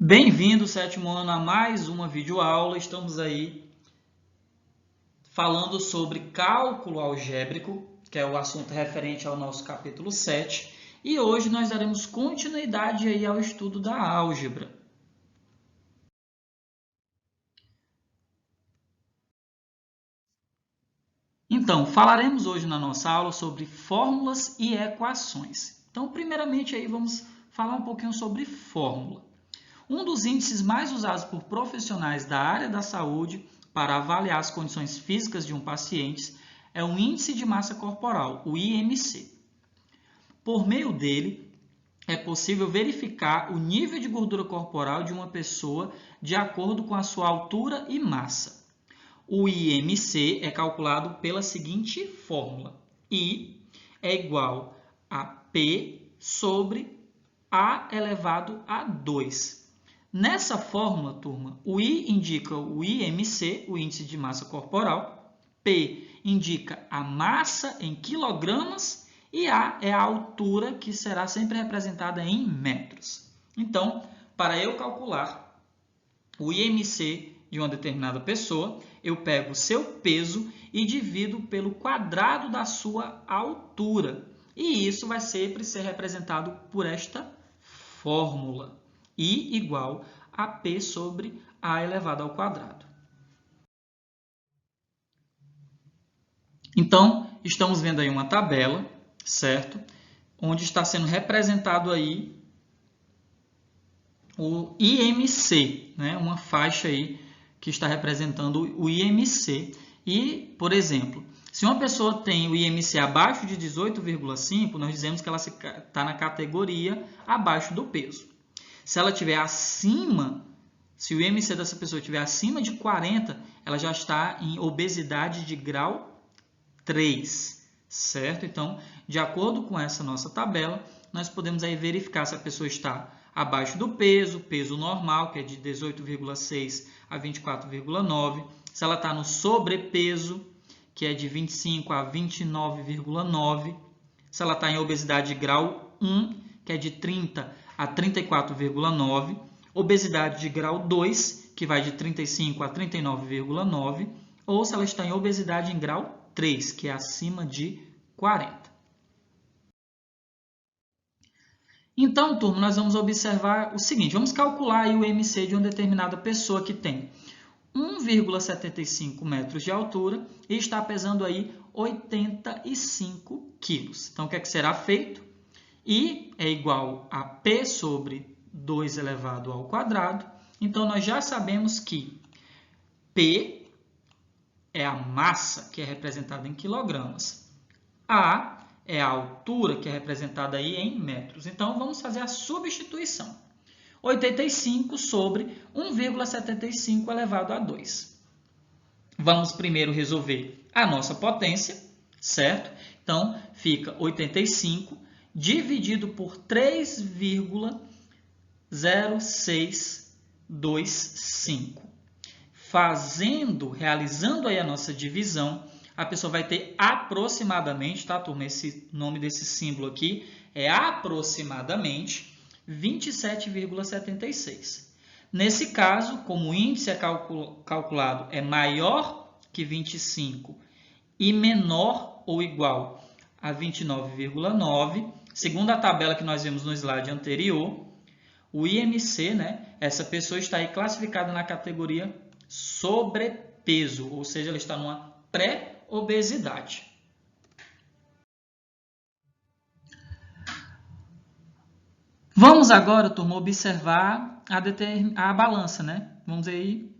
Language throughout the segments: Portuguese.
Bem-vindo, sétimo ano, a mais uma videoaula. Estamos aí falando sobre cálculo algébrico, que é o assunto referente ao nosso capítulo 7. E hoje nós daremos continuidade aí ao estudo da álgebra. Então, falaremos hoje na nossa aula sobre fórmulas e equações. Então, primeiramente aí vamos falar um pouquinho sobre fórmula. Um dos índices mais usados por profissionais da área da saúde para avaliar as condições físicas de um paciente é o Índice de Massa Corporal, o IMC. Por meio dele, é possível verificar o nível de gordura corporal de uma pessoa de acordo com a sua altura e massa. O IMC é calculado pela seguinte fórmula: I é igual a P sobre A elevado a 2. Nessa fórmula, turma, o I indica o IMC, o índice de massa corporal, P indica a massa em quilogramas e A é a altura, que será sempre representada em metros. Então, para eu calcular o IMC de uma determinada pessoa, eu pego o seu peso e divido pelo quadrado da sua altura. E isso vai sempre ser representado por esta fórmula. I igual a P sobre A elevado ao quadrado. Então, estamos vendo aí uma tabela, certo? Onde está sendo representado aí o IMC, né? Uma faixa aí que está representando o IMC. E, por exemplo, se uma pessoa tem o IMC abaixo de 18,5, nós dizemos que ela está na categoria abaixo do peso. Se ela estiver acima, se o IMC dessa pessoa estiver acima de 40, ela já está em obesidade de grau 3, certo? Então, de acordo com essa nossa tabela, nós podemos aí verificar se a pessoa está abaixo do peso, peso normal, que é de 18,6 a 24,9, se ela está no sobrepeso, que é de 25 a 29,9, se ela está em obesidade de grau 1, que é de 30 a 34,9, obesidade de grau 2, que vai de 35 a 39,9, ou se ela está em obesidade em grau 3, que é acima de 40. Então, turma, nós vamos observar o seguinte, vamos calcular aí o IMC de uma determinada pessoa que tem 1,75 metros de altura e está pesando aí 85 quilos. Então, o que é que será feito? I é igual a P sobre 2 elevado ao quadrado. Então, nós já sabemos que P é a massa, que é representada em quilogramas. A é a altura, que é representada aí em metros. Então, vamos fazer a substituição. 85 sobre 1,75 elevado a 2. Vamos primeiro resolver a nossa potência, certo? Então, fica 85 dividido por 3,0625. Realizando aí a nossa divisão, a pessoa vai ter aproximadamente, tá, turma? Esse nome desse símbolo aqui é aproximadamente 27,76. Nesse caso, como o índice calculado é maior que 25 e menor ou igual a 29,9, segundo a tabela que nós vimos no slide anterior, o IMC, né, essa pessoa está aí classificada na categoria sobrepeso, ou seja, ela está numa pré-obesidade. Vamos agora, turma, observar a balança, né? Vamos aí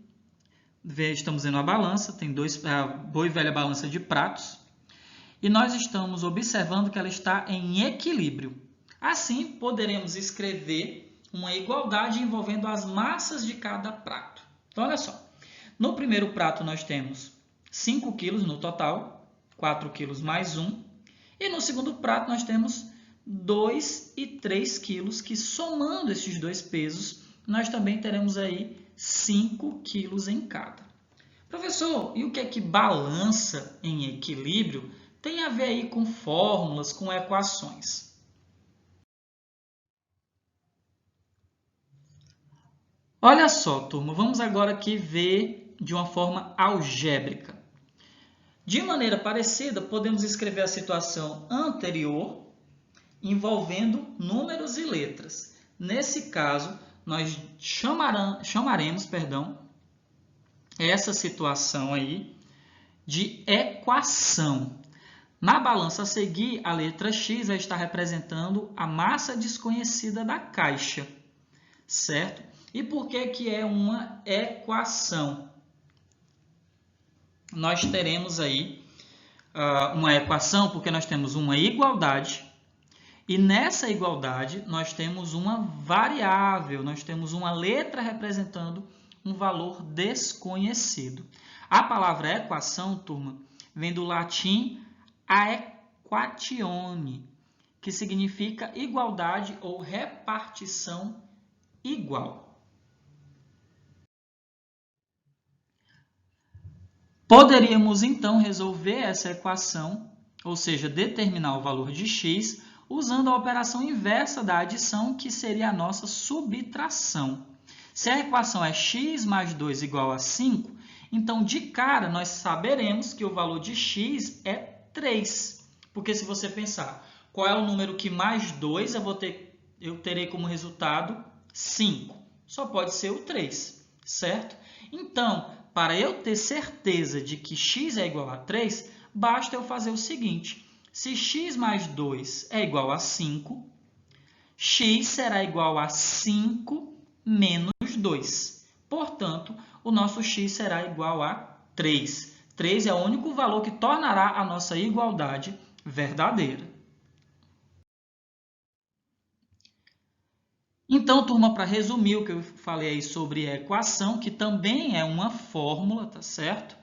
ver, estamos vendo a balança, tem a boa e velha balança de pratos, e nós estamos observando que ela está em equilíbrio. Assim, poderemos escrever uma igualdade envolvendo as massas de cada prato. Então, olha só. No primeiro prato, nós temos 5 quilos no total, 4 quilos mais 1. E no segundo prato, nós temos 2 e 3 quilos, que somando esses dois pesos, nós também teremos aí 5 quilos em cada. Professor, e o que é que balança em equilíbrio tem a ver aí com fórmulas, com equações? Olha só, turma, vamos agora aqui ver de uma forma algébrica. De maneira parecida, podemos escrever a situação anterior envolvendo números e letras. Nesse caso, nós chamaremos essa situação aí de equação. Na balança a seguir, a letra X vai estar representando a massa desconhecida da caixa, certo? E por que é uma equação? Nós teremos aí uma equação porque nós temos uma igualdade e nessa igualdade nós temos uma variável, nós temos uma letra representando um valor desconhecido. A palavra equação, turma, vem do latim aequatione, que significa igualdade ou repartição igual. Poderíamos, então, resolver essa equação, ou seja, determinar o valor de x, usando a operação inversa da adição, que seria a nossa subtração. Se a equação é x mais 2 igual a 5, então, de cara, nós saberemos que o valor de x é 3. Porque se você pensar, qual é o número que mais 2 eu terei como resultado 5? Só pode ser o 3, certo? Então, para eu ter certeza de que x é igual a 3, basta eu fazer o seguinte. Se x mais 2 é igual a 5, x será igual a 5 menos 2. Portanto, o nosso x será igual a 3. 3 é o único valor que tornará a nossa igualdade verdadeira. Então, turma, para resumir o que eu falei aí sobre a equação, que também é uma fórmula, tá certo?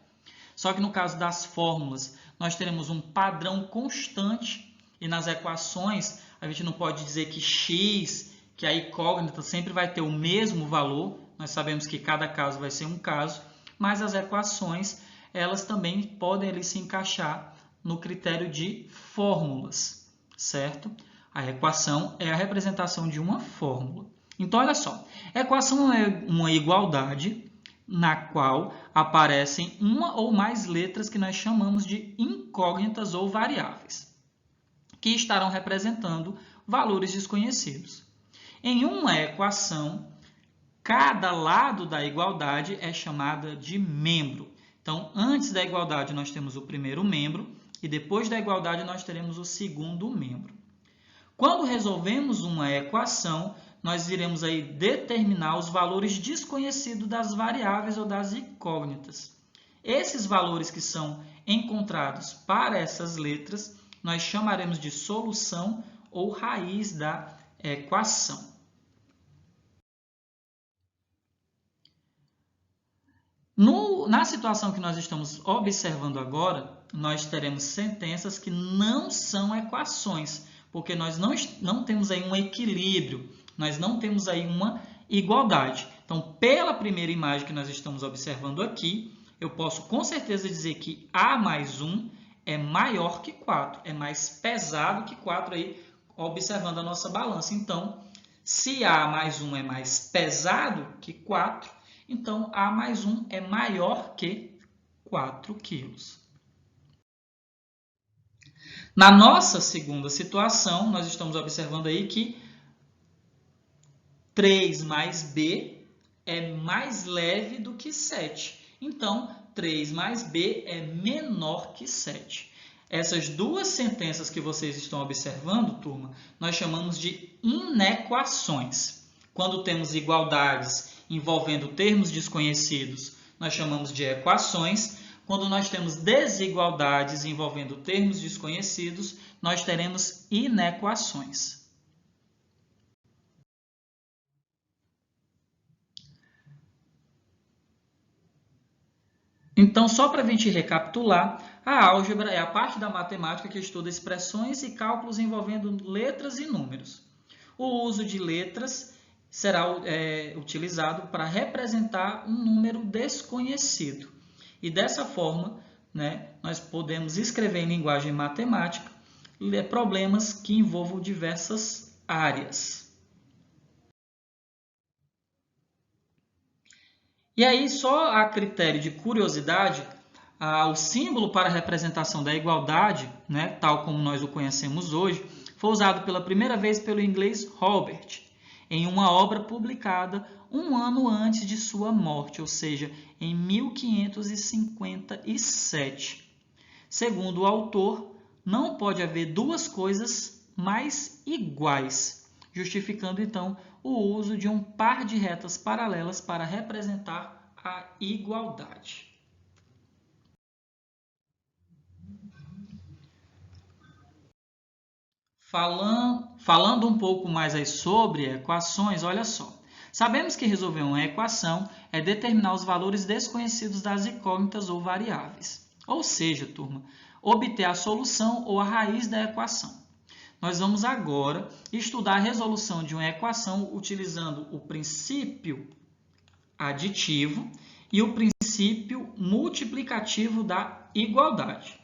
Só que no caso das fórmulas, nós teremos um padrão constante e nas equações a gente não pode dizer que x, que a incógnita sempre vai ter o mesmo valor. Nós sabemos que cada caso vai ser um caso, mas as equações, elas também podem ali se encaixar no critério de fórmulas, certo? A equação é a representação de uma fórmula. Então, olha só, a equação é uma igualdade na qual aparecem uma ou mais letras que nós chamamos de incógnitas ou variáveis, que estarão representando valores desconhecidos. Em uma equação, cada lado da igualdade é chamada de membro. Então, antes da igualdade, nós temos o primeiro membro e depois da igualdade, nós teremos o segundo membro. Quando resolvemos uma equação, nós iremos aí determinar os valores desconhecidos das variáveis ou das incógnitas. Esses valores que são encontrados para essas letras, nós chamaremos de solução ou raiz da equação. Na situação que nós estamos observando agora, nós teremos sentenças que não são equações, porque nós não temos aí um equilíbrio, nós não temos aí uma igualdade. Então, pela primeira imagem que nós estamos observando aqui, eu posso com certeza dizer que A mais 1 é maior que 4, é mais pesado que 4 aí, observando a nossa balança. Então, se A mais 1 é mais pesado que 4, então A mais 1 é maior que 4 quilos. Na nossa segunda situação, nós estamos observando aí que 3 mais B é mais leve do que 7. Então, 3 mais B é menor que 7. Essas duas sentenças que vocês estão observando, turma, nós chamamos de inequações. Quando temos igualdades envolvendo termos desconhecidos, nós chamamos de equações. Quando nós temos desigualdades envolvendo termos desconhecidos, nós teremos inequações. Então, só para a gente recapitular, a álgebra é a parte da matemática que estuda expressões e cálculos envolvendo letras e números. O uso de letras será utilizado para representar um número desconhecido. E dessa forma, nós podemos escrever em linguagem matemática problemas que envolvam diversas áreas. E aí, só a critério de curiosidade, o símbolo para a representação da igualdade, né, tal como nós o conhecemos hoje, foi usado pela primeira vez pelo inglês Robert, em uma obra publicada um ano antes de sua morte, ou seja, em 1557. Segundo o autor, não pode haver duas coisas mais iguais, justificando então o uso de um par de retas paralelas para representar a igualdade. Falando um pouco mais aí sobre equações, olha só. Sabemos que resolver uma equação é determinar os valores desconhecidos das incógnitas ou variáveis. Ou seja, turma, obter a solução ou a raiz da equação. Nós vamos agora estudar a resolução de uma equação utilizando o princípio aditivo e o princípio multiplicativo da igualdade.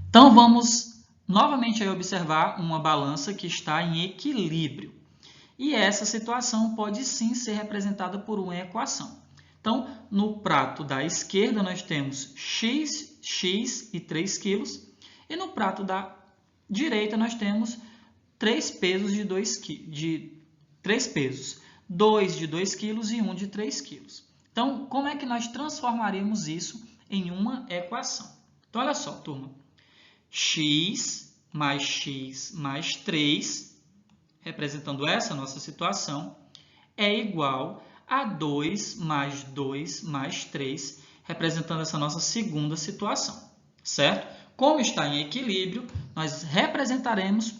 Então, vamos novamente aí observar uma balança que está em equilíbrio. E essa situação pode sim ser representada por uma equação. Então, no prato da esquerda, nós temos x e 3 quilos. E no prato da direita, nós temos 3 pesos de 3 pesos. 2 de 2 quilos e 1 de 3 quilos. Então, como é que nós transformaremos isso em uma equação? Então, olha só, turma. X mais 3, representando essa nossa situação, é igual a 2 mais 3, representando essa nossa segunda situação, certo? Como está em equilíbrio, nós representaremos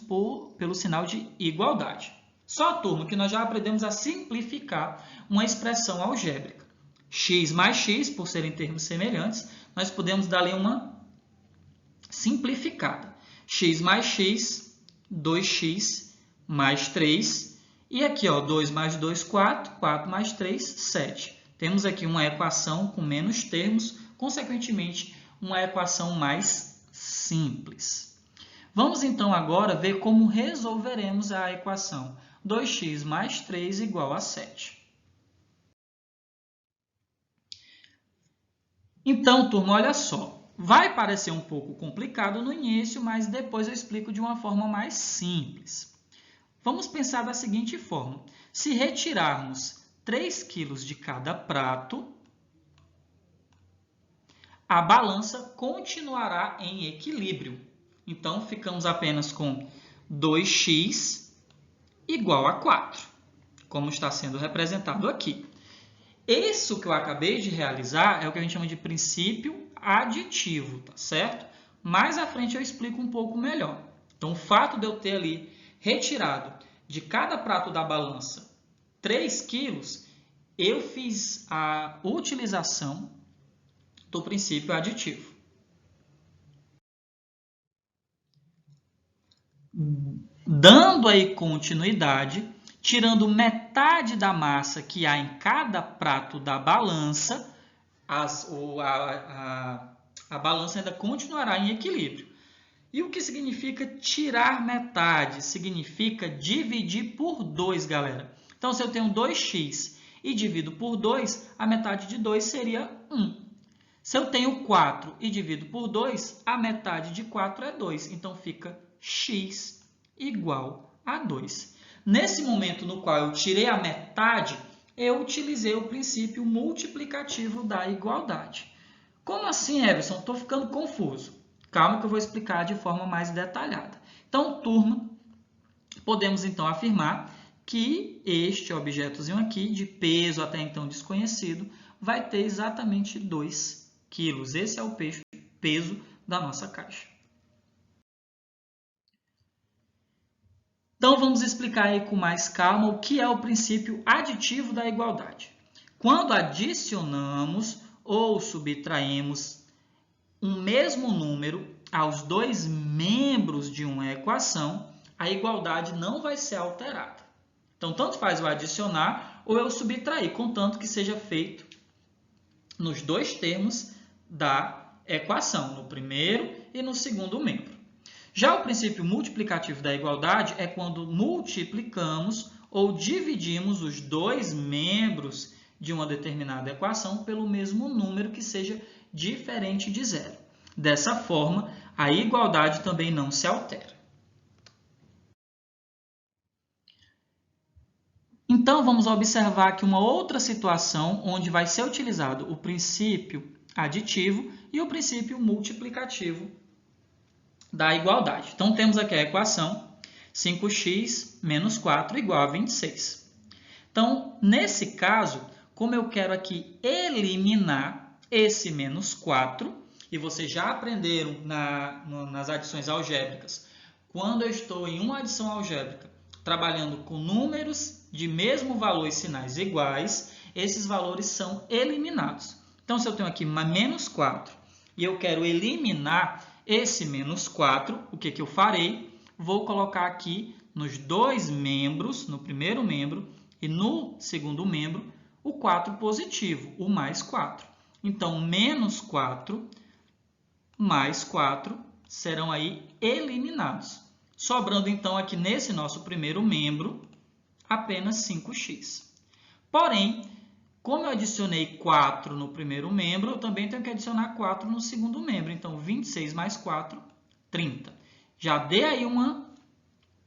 pelo sinal de igualdade. Só, turma, que nós já aprendemos a simplificar uma expressão algébrica. X mais x, por serem termos semelhantes, nós podemos dar ali uma simplificada. X mais x, 2x mais 3. E aqui, ó, 2 mais 2, 4. 4 mais 3, 7. Temos aqui uma equação com menos termos, consequentemente, uma equação mais simples. Vamos, então, agora ver como resolveremos a equação 2x mais 3 igual a 7. Então, turma, olha só. Vai parecer um pouco complicado no início, mas depois eu explico de uma forma mais simples. Vamos pensar da seguinte forma. Se retirarmos 3 quilos de cada prato, a balança continuará em equilíbrio. Então, ficamos apenas com 2x igual a 4, como está sendo representado aqui. Isso que eu acabei de realizar é o que a gente chama de princípio aditivo, tá certo? Mais à frente eu explico um pouco melhor. Então, o fato de eu ter ali retirado de cada prato da balança 3 quilos, eu fiz a utilização do princípio aditivo. Dando aí continuidade, tirando metade da massa que há em cada prato da balança, a balança ainda continuará em equilíbrio. E o que significa tirar metade? Significa dividir por 2, galera. Então, se eu tenho 2x e divido por 2, a metade de 2 seria 1. Se eu tenho 4 e divido por 2, a metade de 4 é 2. Então, fica x igual a 2. Nesse momento no qual eu tirei a metade, eu utilizei o princípio multiplicativo da igualdade. Como assim, Everson? Estou ficando confuso. Calma que eu vou explicar de forma mais detalhada. Então, turma, podemos então afirmar que este objetozinho aqui, de peso até então desconhecido, vai ter exatamente 2 quilos. Esse é o peso da nossa caixa. Então, vamos explicar aí com mais calma o que é o princípio aditivo da igualdade. Quando adicionamos ou subtraímos um mesmo número aos dois membros de uma equação, a igualdade não vai ser alterada. Então, tanto faz eu adicionar ou eu subtrair, contanto que seja feito nos dois termos da equação, no primeiro e no segundo membro. Já o princípio multiplicativo da igualdade é quando multiplicamos ou dividimos os dois membros de uma determinada equação pelo mesmo número que seja diferente de zero. Dessa forma, a igualdade também não se altera. Então, vamos observar aqui uma outra situação onde vai ser utilizado o princípio aditivo e o princípio multiplicativo da igualdade. Então, temos aqui a equação 5x menos 4 igual a 26. Então, nesse caso, como eu quero aqui eliminar esse menos 4, e vocês já aprenderam nas adições algébricas, quando eu estou em uma adição algébrica, trabalhando com números de mesmo valor e sinais iguais, esses valores são eliminados. Então, se eu tenho aqui menos 4 e eu quero eliminar esse menos 4, o que eu farei? Vou colocar aqui nos dois membros, no primeiro membro e no segundo membro, o 4 positivo, o mais 4. Então, menos 4 mais 4 serão aí eliminados. Sobrando, então, aqui nesse nosso primeiro membro, apenas 5x. Porém, como eu adicionei 4 no primeiro membro, eu também tenho que adicionar 4 no segundo membro. Então, 26 mais 4, 30. Já dei aí uma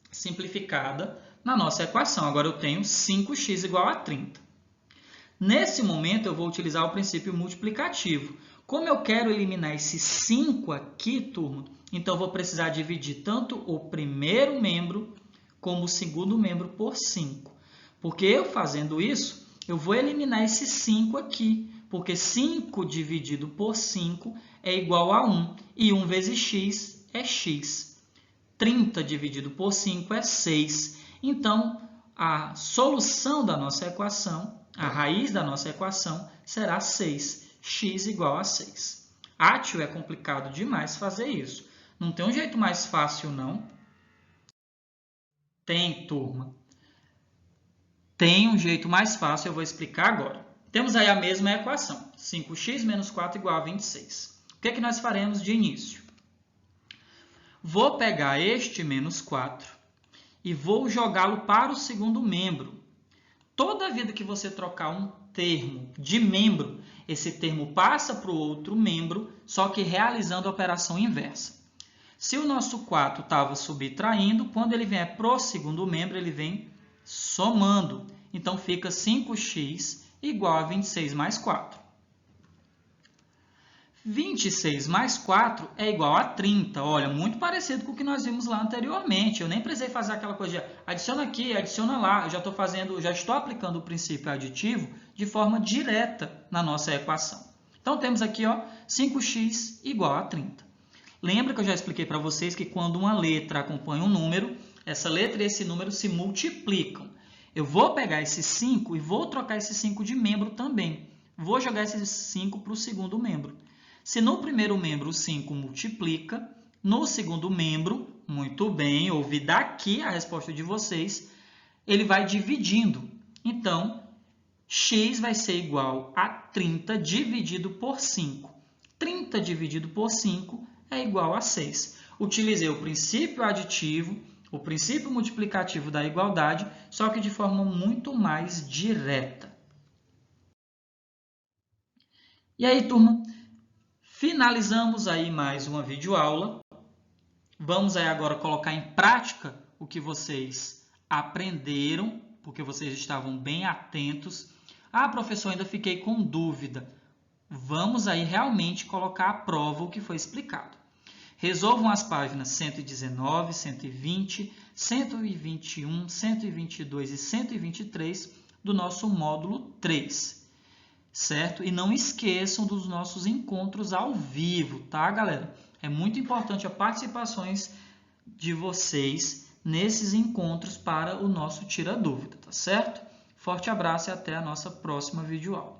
simplificada na nossa equação. Agora, eu tenho 5x igual a 30. Nesse momento, eu vou utilizar o princípio multiplicativo. Como eu quero eliminar esse 5 aqui, turma, então eu vou precisar dividir tanto o primeiro membro como o segundo membro por 5. Porque eu fazendo isso, eu vou eliminar esse 5 aqui, porque 5 dividido por 5 é igual a 1, e 1 vezes x é x. 30 dividido por 5 é 6. Então, a solução da nossa equação, a raiz da nossa equação, será 6. X igual a 6. Tio, é complicado demais fazer isso. Não tem um jeito mais fácil, não? Tem, turma. Tem um jeito mais fácil, eu vou explicar agora. Temos aí a mesma equação. 5x menos 4 igual a 26. O que nós faremos de início? Vou pegar este menos 4 e vou jogá-lo para o segundo membro. Toda vida que você trocar um termo de membro, esse termo passa para o outro membro, só que realizando a operação inversa. Se o nosso 4 estava subtraindo, quando ele vier para o segundo membro, ele vem somando. Então, fica 5x igual a 26 mais 4. 26 mais 4 é igual a 30. Olha, muito parecido com o que nós vimos lá anteriormente. Eu nem precisei fazer aquela coisa de adiciona aqui, adiciona lá. Eu já estou aplicando o princípio aditivo de forma direta na nossa equação. Então, temos aqui 5x igual a 30. Lembra que eu já expliquei para vocês que quando uma letra acompanha um número, essa letra e esse número se multiplicam. Eu vou pegar esse 5 e vou trocar esse 5 de membro também. Vou jogar esse 5 para o segundo membro. Se no primeiro membro o 5 multiplica, no segundo membro, muito bem, ouvi daqui a resposta de vocês, ele vai dividindo. Então, x vai ser igual a 30 dividido por 5. 30 dividido por 5 é igual a 6. Utilizei o princípio aditivo, o princípio multiplicativo da igualdade, só que de forma muito mais direta. E aí, turma, finalizamos aí mais uma videoaula. Vamos aí agora colocar em prática o que vocês aprenderam, porque vocês estavam bem atentos. Professor, ainda fiquei com dúvida. Vamos aí realmente colocar à prova o que foi explicado. Resolvam as páginas 119, 120, 121, 122 e 123 do nosso módulo 3, certo? E não esqueçam dos nossos encontros ao vivo, tá, galera? É muito importante a participação de vocês nesses encontros para o nosso Tira Dúvida, tá certo? Forte abraço e até a nossa próxima videoaula.